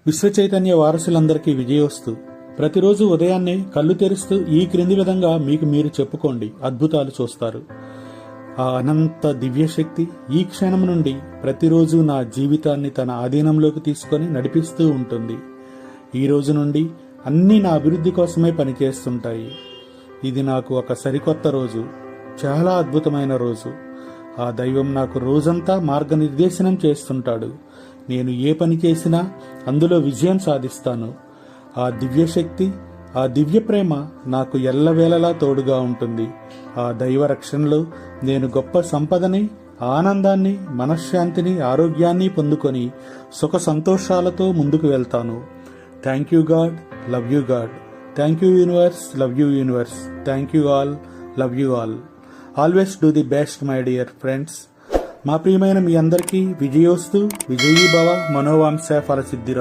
విశ్వచైతన్య వారసులందరికీ విజయోస్తు. ప్రతిరోజు ఉదయాన్నే కళ్ళు తెరుస్తూ ఈ క్రింది విధంగా మీకు మీరు చెప్పుకోండి, అద్భుతాలు చూస్తారు. ఆ అనంత దివ్యశక్తి ఈ క్షణం నుండి ప్రతిరోజు నా జీవితాన్ని తన ఆధీనంలోకి తీసుకొని నడిపిస్తూ ఉంటుంది. ఈ రోజు నుండి అన్నీ నా అభివృద్ధి కోసమే పనిచేస్తుంటాయి. ఇది నాకు ఒక సరికొత్త రోజు, చాలా అద్భుతమైన రోజు. ఆ దైవం నాకు రోజంతా మార్గనిర్దేశనం చేస్తుంటాడు. నేను ఏ పని చేసినా అందులో విజయం సాధిస్తాను. ఆ దివ్యశక్తి, ఆ దివ్య ప్రేమ నాకు ఎల్లవేళలా తోడుగా ఉంటుంది. ఆ దైవ రక్షణలో నేను గొప్ప సంపదని, ఆనందాన్ని, మనశ్శాంతిని, ఆరోగ్యాన్ని పొందుకొని సుఖ సంతోషాలతో ముందుకు వెళ్తాను. Thank you God, love you God. Thank you universe, love you universe. Thank you all, love you all. Always do the best my dear friends. మా ప్రియమైన మీ అందరికీ విజయోస్తు, విజయీ భవ, మనోవాంశ ఫలసిద్ధిరస్తు.